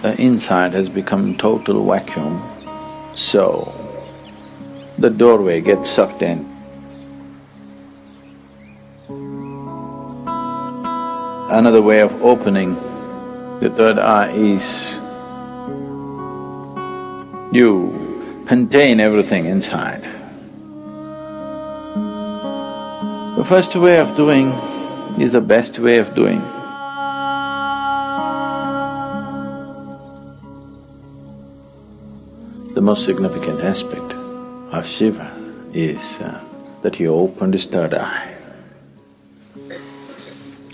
The inside has become total vacuum, so the doorway gets sucked in. Another way of opening the third eye is you contain everything inside. The first way of doing is the best way of doing. The most significant aspect of Shiva is that he opened his third eye.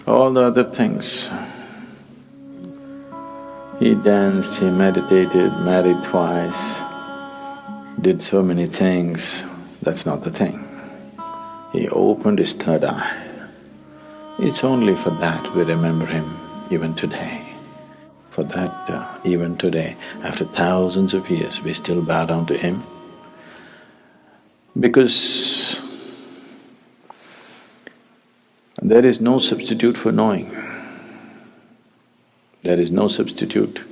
All the other things, he danced, he meditated, married twice, did so many things, that's not the thing. He opened his third eye. It's only for that we remember him even today. For that, even today, after thousands of years, we still bow down to him. Because there is no substitute for knowing. There is no substitute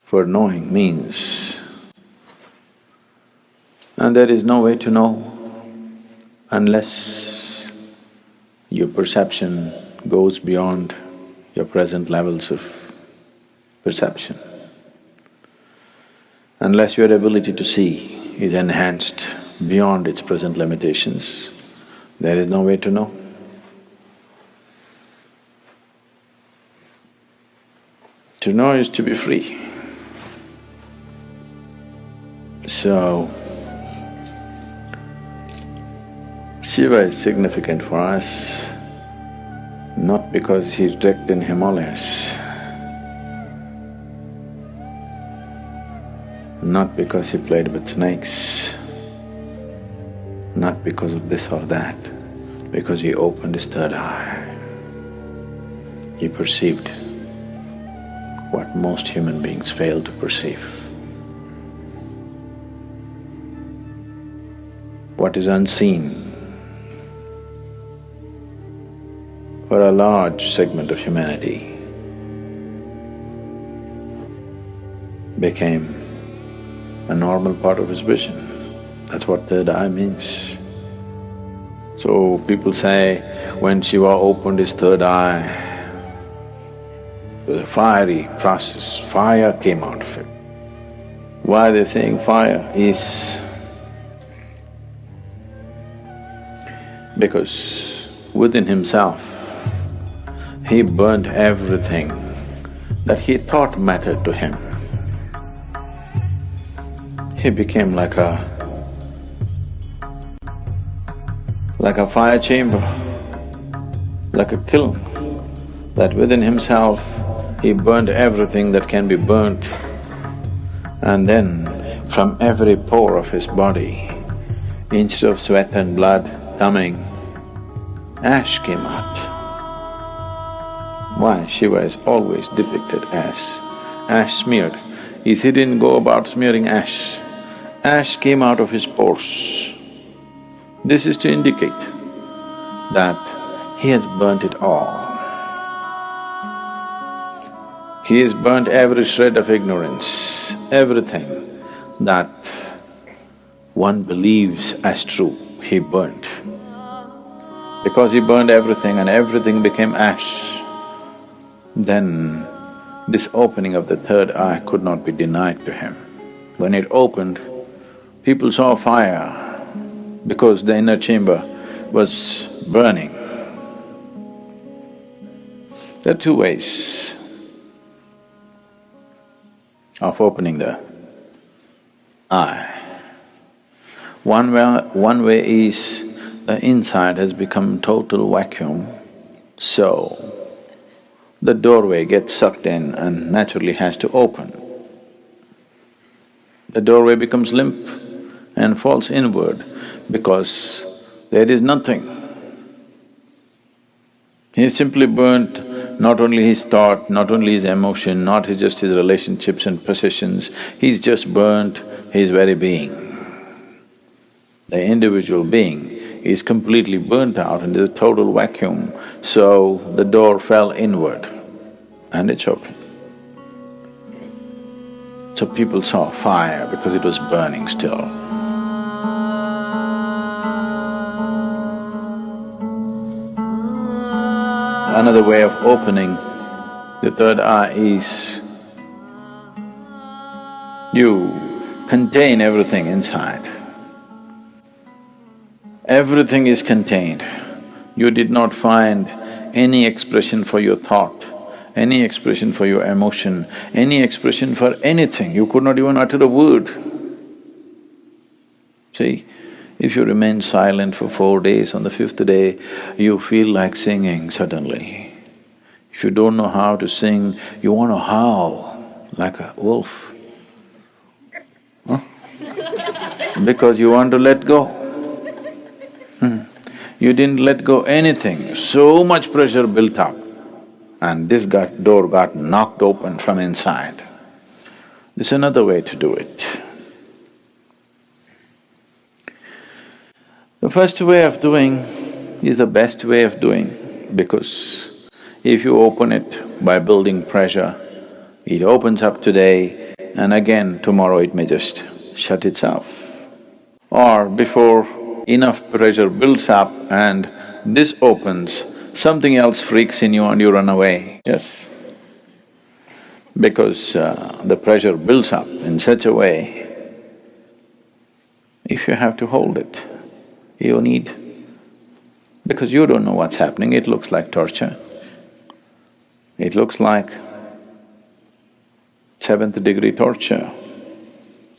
for knowing means. And there is no way to know unless your perception goes beyond your present levels of perception. Unless your ability to see is enhanced beyond its present limitations, there is no way to know. To know is to be free. So, Shiva is significant for us not because he's wrecked in Himalayas, not because he played with snakes, not because of this or that, because he opened his third eye. He perceived what most human beings fail to perceive. What is unseen for a large segment of humanity became a normal part of his vision. That's what third eye means. So people say, when Shiva opened his third eye, it was a fiery process, fire came out of it. Why they're saying fire is because within himself, he burnt everything that he thought mattered to him. He became like a fire chamber, like a kiln, that within himself he burnt everything that can be burnt, and then from every pore of his body, instead of sweat and blood coming, ash came out. Why? Shiva is always depicted as ash smeared. He didn't go about smearing ash. Ash came out of his pores. This is to indicate that he has burnt it all. He has burnt every shred of ignorance, everything that one believes as true, he burnt. Because he burned everything and everything became ash, then this opening of the third eye could not be denied to him. When it opened, people saw fire because the inner chamber was burning. There are two ways of opening the eye. One way is the inside has become total vacuum, so the doorway gets sucked in and naturally has to open. The doorway becomes limp and falls inward because there is nothing. He simply burnt not only his thought, not only his emotion, not just his relationships and possessions, he's just burnt his very being. The individual being is completely burnt out and there's a total vacuum, so the door fell inward and it's open. So people saw fire because it was burning still. Another way of opening the third eye is you contain everything inside. Everything is contained. You did not find any expression for your thought, any expression for your emotion, any expression for anything. You could not even utter a word. See, if you remain silent for 4 days, on the 5th day, you feel like singing suddenly. If you don't know how to sing, you want to howl like a wolf. Huh? Because you want to let go. You didn't let go anything, so much pressure built up, and this door got knocked open from inside. This is another way to do it. The first way of doing is the best way of doing, because if you open it by building pressure, it opens up today and again tomorrow it may just shut itself. Or before enough pressure builds up and this opens, something else freaks in you and you run away, yes? Because the pressure builds up in such a way, if you have to hold it, you need… because you don't know what's happening, it looks like torture. It looks like 7th degree torture.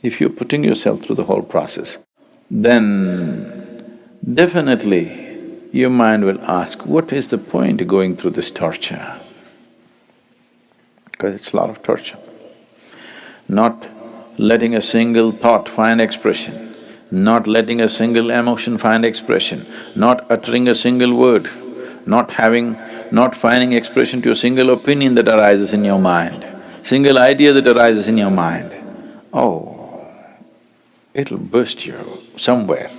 If you're putting yourself through the whole process, then definitely your mind will ask, what is the point of going through this torture? Because it's a lot of torture. Not letting a single thought find expression, not letting a single emotion find expression, not uttering a single word, not finding expression to a single opinion that arises in your mind, single idea that arises in your mind. Oh, it'll burst you somewhere.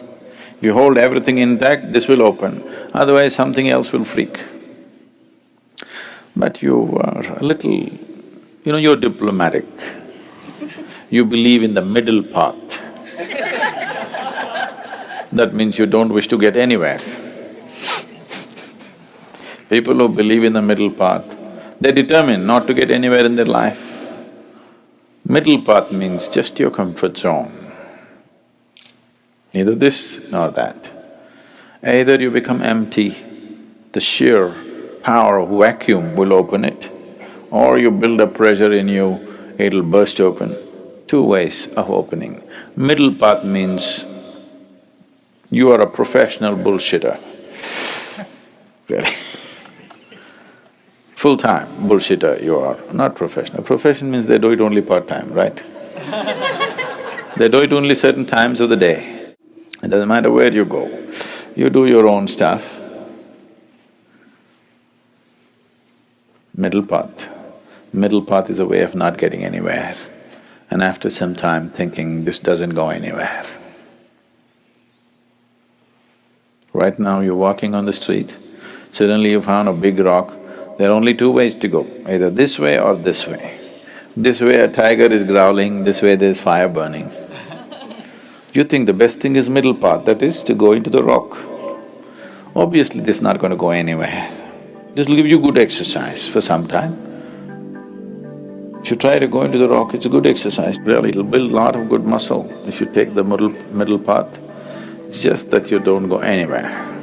If you hold everything intact, this will open, otherwise something else will freak. But you are a little… you're diplomatic. You believe in the middle path. That means you don't wish to get anywhere. People who believe in the middle path, they're determined not to get anywhere in their life. Middle path means just your comfort zone. Neither this nor that. Either you become empty, the sheer power of vacuum will open it, or you build up pressure in you, it'll burst open. 2 ways of opening. Middle path means you are a professional bullshitter. Really. Full-time bullshitter you are, not professional. Profession means they do it only part-time, right? They do it only certain times of the day. It doesn't matter where you go, you do your own stuff. Middle path. Middle path is a way of not getting anywhere, and after some time thinking, this doesn't go anywhere. Right now you're walking on the street, suddenly you found a big rock, there are only 2 ways to go, either this way or this way. This way a tiger is growling, this way there's fire burning. You think the best thing is middle path, that is to go into the rock. Obviously this is not going to go anywhere. This will give you good exercise for some time. If you try to go into the rock, it's a good exercise, really, it'll build a lot of good muscle if you take the middle path. It's just that you don't go anywhere.